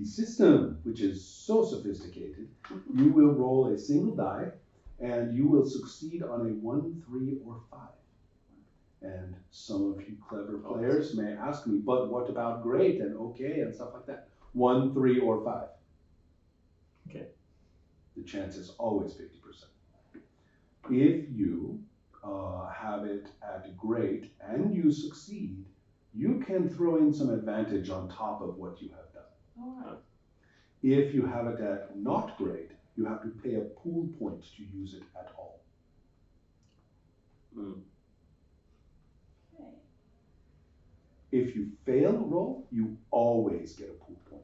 system, which is so sophisticated, you will roll a single die, and you will succeed on a 1, 3, or 5. And some of you clever players may ask me, but what about great and okay and stuff like that? 1, 3, or 5. Okay. The chance is always 50%. If you have it at great and you succeed, you can throw in some advantage on top of what you have done. All right. If you have it at not great, you have to pay a pool point to use it at all. Mm. Okay. If you fail a roll, you always get a pool point.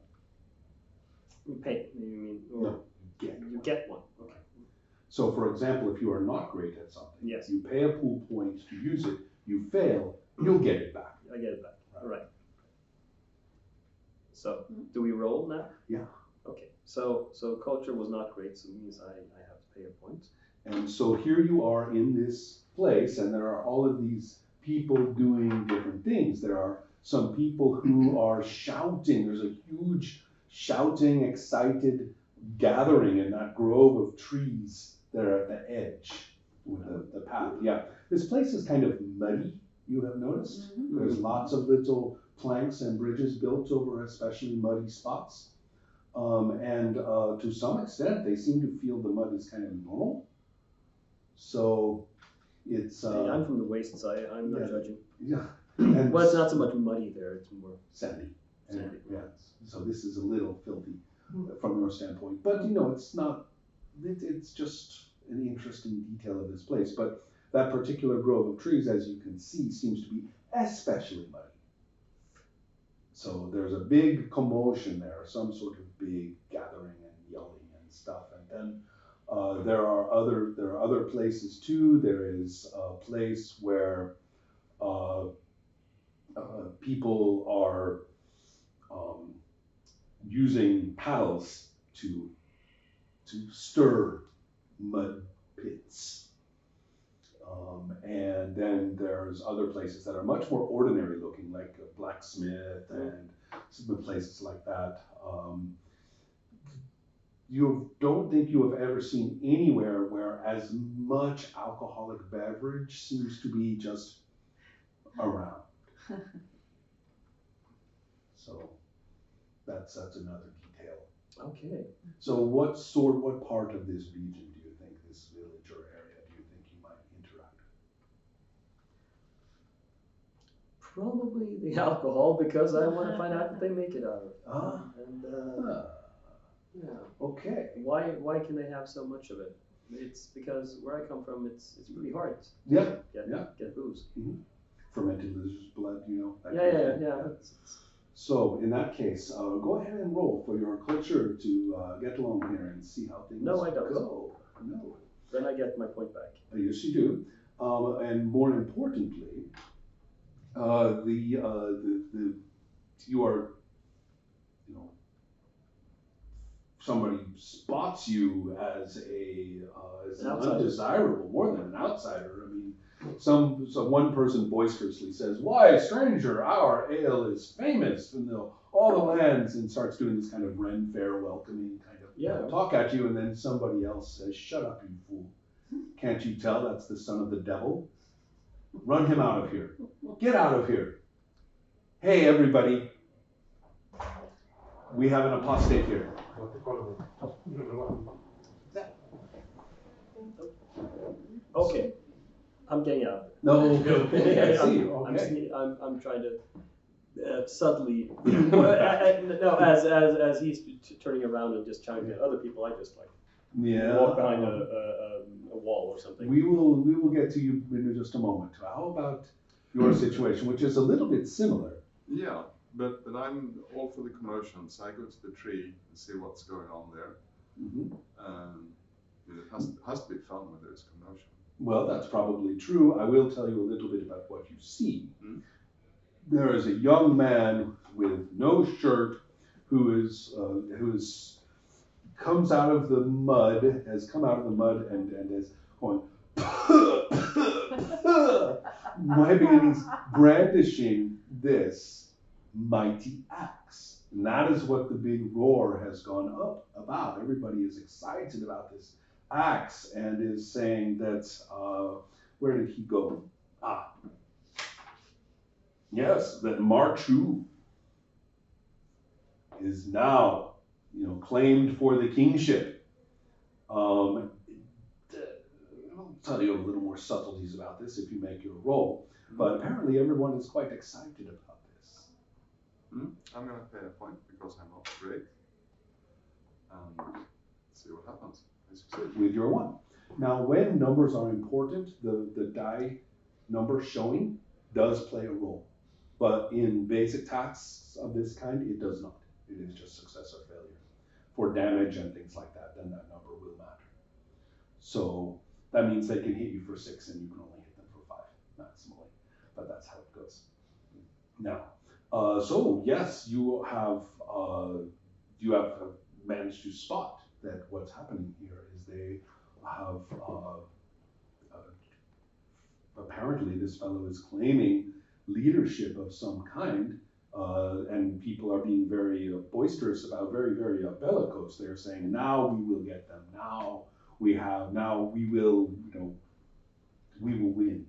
You pay, you mean? Or No, you get one. Okay. So for example, if you are not great at something, Yes. you pay a pool point to use it, you fail, you'll get it back. I get it back. All right. So, do we roll now? Yeah. Okay. So culture was not great, so it means I have to pay a point. And so here you are in this place, and there are all of these people doing different things. There are some people who are shouting. There's a huge shouting, excited gathering in that grove of trees there at the edge with the path. Yeah, this place is kind of muddy, you have noticed. Mm-hmm. There's lots of little planks and bridges built over especially muddy spots. And to some extent, they seem to feel the mud is kind of normal. So it's... Hey, I'm from the waste side, I'm not judging. Yeah. And well, it's not so much muddy there, it's more sandy. sandy. Yeah. So this is a little filthy from your standpoint. But, it's not... It's just an interesting detail of this place. But that particular grove of trees, as you can see, seems to be especially muddy. So there's a big commotion there, some sort of big gathering and yelling and stuff. And then there are other places too. There is a place where people are using paddles to stir mud pits. And then there's other places that are much more ordinary looking, like a blacksmith and some places like that. You don't think you have ever seen anywhere where as much alcoholic beverage seems to be just around. So that's another detail. Okay. So what part of this region do you think, this village or area, do you think you might interact with? Probably the alcohol, because I want to find out what they make it out of. And yeah. Okay. Why can they have so much of it? It's because where I come from, it's really hard Yeah. to get booze. Mm-hmm. Fermented lizard's blood, that Yeah. kind of thing. So in that case, go ahead and roll for your culture to get along here and see how things No, I don't. go. No. Then I get my point back. Yes, you do. And more importantly, you are, somebody spots you as an undesirable, more than an outsider. I mean, one person boisterously says, "Why, stranger, our ale is famous in all the lands," and starts doing this kind of Ren Fair welcoming kind of talk at you, and then somebody else says, "Shut up, you fool. Can't you tell that's the son of the devil? Run him out of here. Get out of here. Hey, everybody. We have an apostate here." Okay, I'm getting out. No, okay, I see. Okay. I'm trying to subtly. No, as he's turning around and just trying to get other people, I just walk behind a wall or something. We will get to you in just a moment. How about your situation, which is a little bit similar? Yeah, but I'm all for the commotion, so I go to the tree and see what's going on there. Mm-hmm. It has to be fun when there's commotion. Well, that's probably true. I will tell you a little bit about what you see. Mm-hmm. There is a young man with no shirt who comes out of the mud, and is going, wiping, and he's brandishing this mighty axe And that is what the big roar has gone up about. Everybody is excited about this axe and is saying that, where did he go? Yes, that Marchu is now, claimed for the kingship. I'll tell you a little more subtleties about this if you make your roll, but apparently everyone is quite excited about this. I'm going to pay a point because I'm not great. See what happens. I succeed. With your 1. Now, when numbers are important, the die number showing does play a role. But in basic tasks of this kind, it does not. It is just success or failure. For damage and things like that, then that number will matter. So that means they can hit you for 6 and you can only hit them for 5 maximally. But that's how it goes. Now, so yes, you have managed to spot that what's happening here is they have apparently this fellow is claiming leadership of some kind, and people are being very boisterous about, very, very bellicose. They're saying, now we will get them. Now we will, we will win.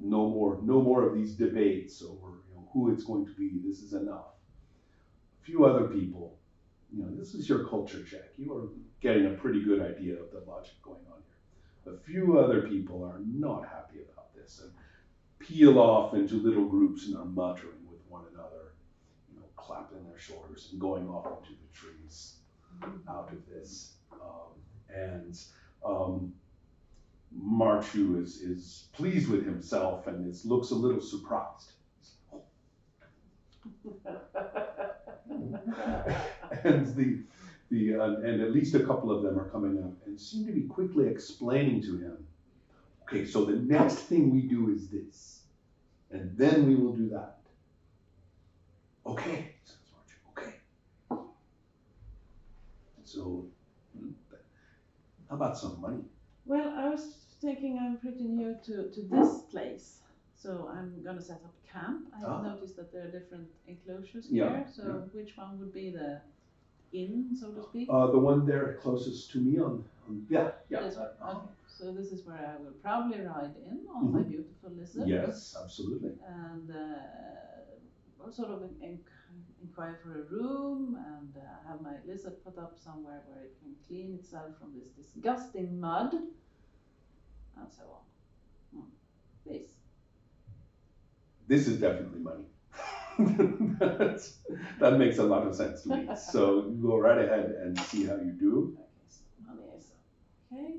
No more of these debates over who it's going to be. This is enough. A few other people, this is your culture check. You are getting a pretty good idea of the logic going on here. A few other people are not happy about this and peel off into little groups and are muttering with one another, clapping their shoulders and going off into the trees out of this. Marchu is pleased with himself and looks a little surprised. And at least a couple of them are coming up and seem to be quickly explaining to him, okay, so the next thing we do is this, and then we will do that. Okay, says Marchu, okay. So, how about some money? Well, I was thinking I'm pretty new to this place, so I'm gonna set up camp. I have noticed that there are different enclosures here, so which one would be the inn, so to speak? The one there closest to me yeah. This one. Okay. So this is where I will probably ride in on my beautiful lizard. Yes, absolutely. And I'll sort of inquire for a room and have my lizard put up somewhere where it can clean itself from this disgusting mud and so on. Please. This is definitely money. That makes a lot of sense to me. So go right ahead and see how you do. Okay, so money is okay.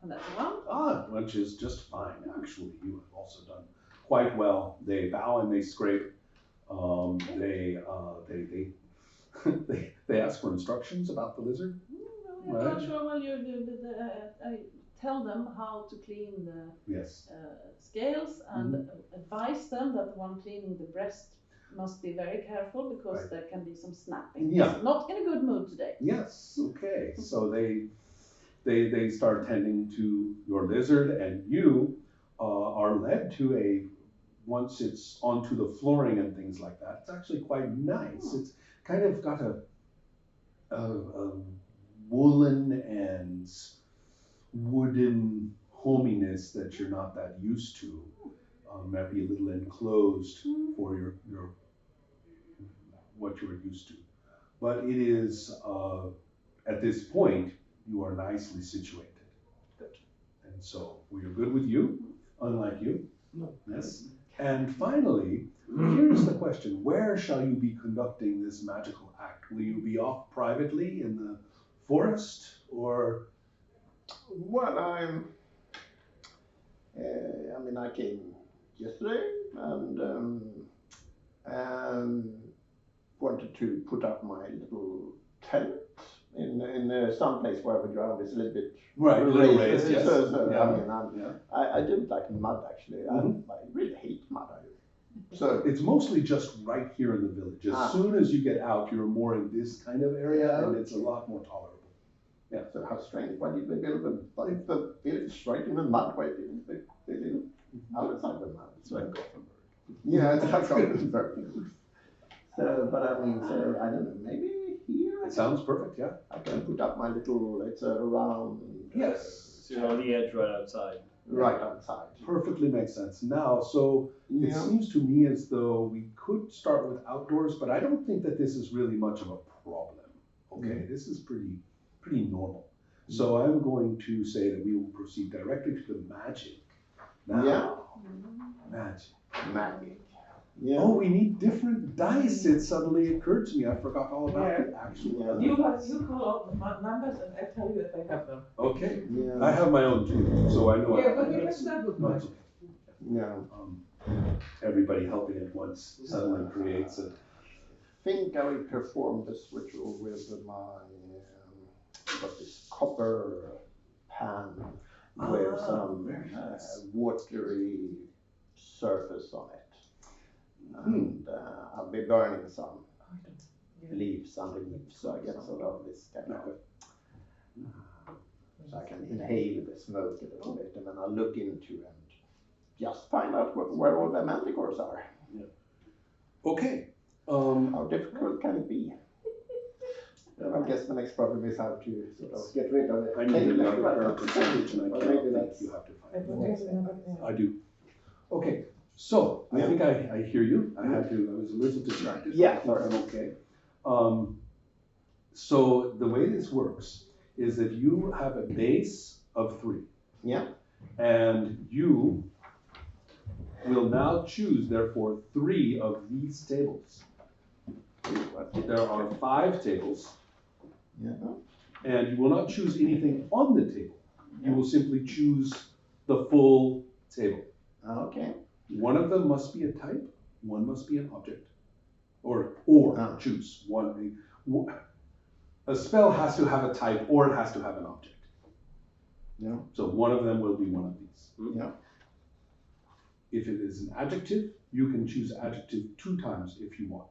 And that's one. Which is just fine, actually. You have also done quite well. They bow and they scrape. They ask for instructions about the lizard. I'm not sure. Well, I tell them how to clean the scales and advise them that the one cleaning the breast must be very careful because there can be some snapping. Yeah. Not in a good mood today. Yes. Okay. So they start tending to your lizard, and you are led to once it's onto the flooring and things like that, it's actually quite nice. It's kind of got a woolen and wooden hominess that you're not that used to. Maybe a little enclosed for your what you're used to. But it is, at this point, you are nicely situated. Good. And so we are good with you, unlike you. No. Yes. And finally, here's the question. Where shall you be conducting this magical act? Will you be off privately in the forest, or? Well, I came yesterday and wanted to put up my little tent in some place where the ground is a little bit raised. Yes. I didn't like mud actually. I really hate mud. So it's mostly just right here in the village. As soon as you get out, you're more in this kind of area, and it's a lot more tolerable. Yeah. So how strange? Why did they build the village right in the mud? Why didn't they live outside the mud? It's like Gothenburg. Yeah, it's like so, but I mean, so I don't know, maybe here It sounds perfect, yeah. I can put up my little, it's a round. Yes. So you're on the edge right outside. Right outside. Perfectly makes sense. Now, so it Yeah. seems to me as though we could start with outdoors, but I don't think that this is really much of a problem. Okay, this is pretty normal. So I'm going to say that we will proceed directly to the magic. Now, magic. Magic. Yeah. Oh, we need different dice. It suddenly occurred to me. I forgot all about the actual. Yeah. You call out the numbers and I tell you if I have them. Okay. Yeah. I have my own too, so I know. Yeah, but you can start with mine. Yeah. Everybody helping at once suddenly creates a. I think I will perform this ritual with my got this copper pan with some very nice. watery surface on it. And I'll be burning some leaves underneath, so I get sort of this kind of, so I can inhale the smoke a little bit, and then I'll look into and just find out where all the manticores are. Yeah. Okay. How difficult can it be? Well, I guess the next problem is how to sort of get rid of it. I need another percentage, and I can't think you have to find it. I do. Okay. So I think I hear you. I was a little distracted. Yeah, sorry. Okay. So the way this works is that you have a base of 3. Yeah. And you will now choose, therefore, 3 of these tables. There are 5 tables. Yeah. And you will not choose anything on the table. You will simply choose the full table. Okay. One of them must be a type, one must be an object. Or choose one. A spell has to have a type or it has to have an object. Yeah. So one of them will be one of these. Yeah. If it is an adjective, you can choose adjective 2 times if you want.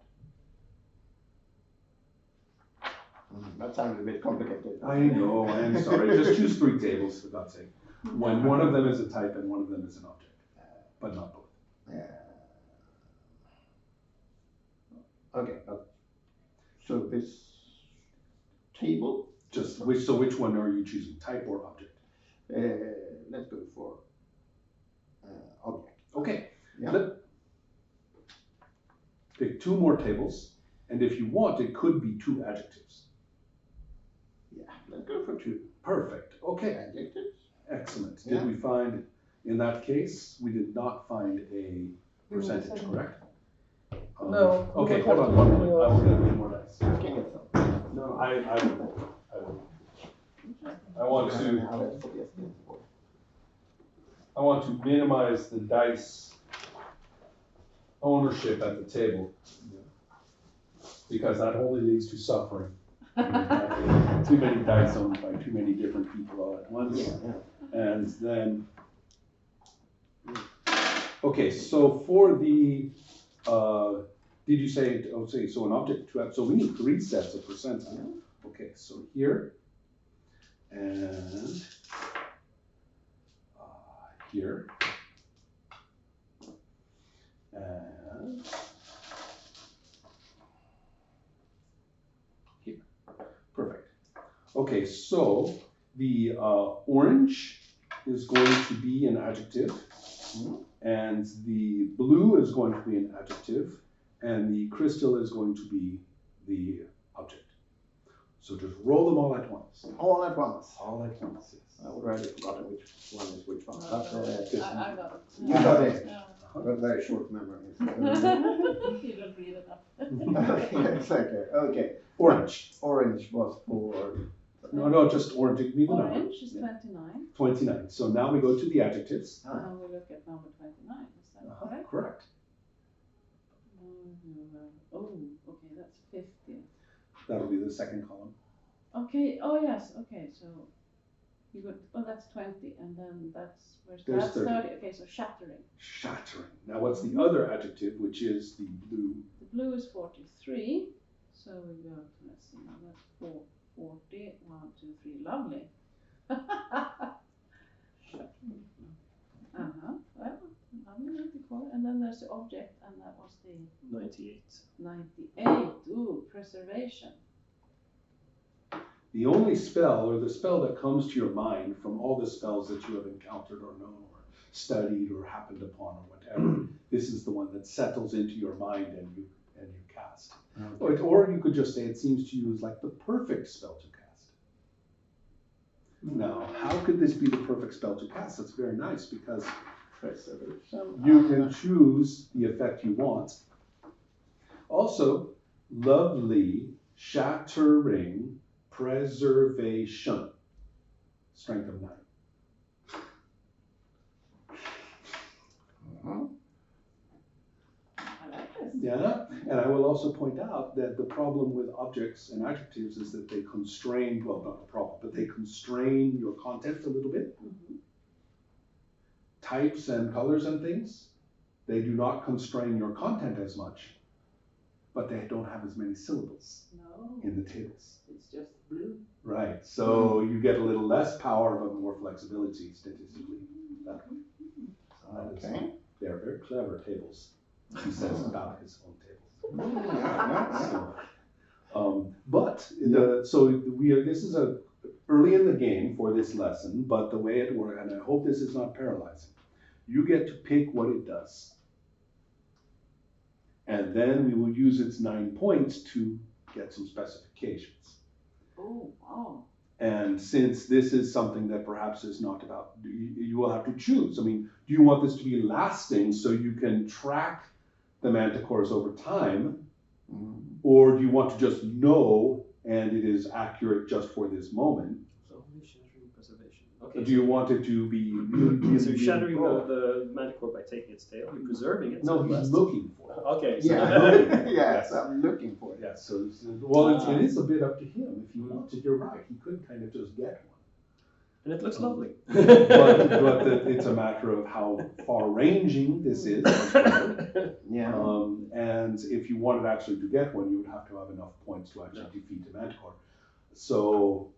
That sounds a bit complicated. I know, I am sorry. Just choose 3 tables, for God's sake. When one of them is a type and one of them is an object, but not both. Okay, so this table, Which one are you choosing, type or object? let's go for object. Okay. Yeah. Pick 2 more tables, and if you want, it could be 2 adjectives. Yeah, let's go for 2. Perfect. Okay. Adjectives. Excellent. Yeah. Did we find, in that case, we did not find a percentage, correct? No. Okay, hold on 1 minute. I will get a few more dice. Okay, No, I want to minimize the dice ownership at the table, because that only leads to suffering. Too many dice owned by too many different people all at once. And then, okay, so for the, did you say, so an object, so we need 3 sets of percentile. Okay, so here, and here, and here. Perfect. Okay, so the orange is going to be an adjective, and the blue is going to be an adjective, and the crystal is going to be the object. So just roll them all at once. All at once. All at once, yes. I already forgotten which one is which one. I got it. You got it. Yeah. I've got very short memory. You don't read enough. Exactly. Okay. Orange. Orange was for. No, just orange. Give me the number. Orange is 29. 29. So now we go to the adjectives. And we look at number 29. Is that correct? Correct. Oh, okay, that's 50. That'll be the second column. Okay, oh yes, okay, so you got, oh, that's 20, and then that's, There's that's 30. 30. Okay, so shattering. Shattering. Now what's the other adjective, which is the blue? The blue is 43, so we go to, let's see, now that's 40, 1, 2, 3, lovely. Well, lovely manticore, and then there's was the object, and that was the 98. 98. Ooh, preservation. The only spell, or the spell that comes to your mind from all the spells that you have encountered or known or studied or happened upon or whatever, this is the one that settles into your mind and you cast. Okay. Or you could just say it seems to you as like the perfect spell to cast. Now, how could this be the perfect spell to cast? That's very nice because you can choose the effect you want. Also, lovely, shattering, preservation. Strength of 9. I like this. Yeah, and I will also point out that the problem with objects and adjectives is that they constrain, well, not the problem, but they constrain your content a little bit. Mm-hmm. Types and colors and things, they do not constrain your content as much, but they don't have as many syllables in the tables. It's just blue. Right, so you get a little less power, but more flexibility statistically. That way. So Okay. They're very clever tables, he says about his own tables. This is a early in the game for this lesson, but the way it works, and I hope this is not paralyzing, you get to pick what it does. And then we will use its 9 points to get some specifications. Oh, wow. And since this is something that perhaps is not about, you will have to choose. I mean, do you want this to be lasting so you can track the manticores over time? Or do you want to just know and it is accurate just for this moment? So only shattering preservation. Okay. Do you want it to be really, so you're really shattering broad? the manticore by taking its tail. You're preserving it. No, so he's last- looking for it. Okay. So Yeah. Yes, I'm looking for it. Yeah, so it is a bit up to him. If he wanted, you're right. He could kind of just get one. And it looks lovely. but it's a matter of how far-ranging this is as well. Yeah. And if you wanted actually to get one, you would have to have enough points to actually defeat the manticore. So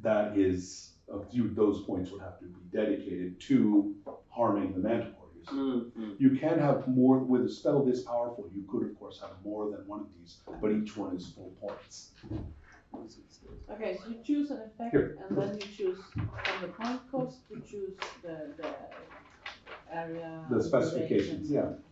that is, those points would have to be dedicated to harming the manticore. You can have more, with a spell this powerful, you could of course have more than one of these, but each one is full points. Okay, so you choose an effect, Here. and then you choose from the point cost, you choose the area. The specifications, duration. yeah.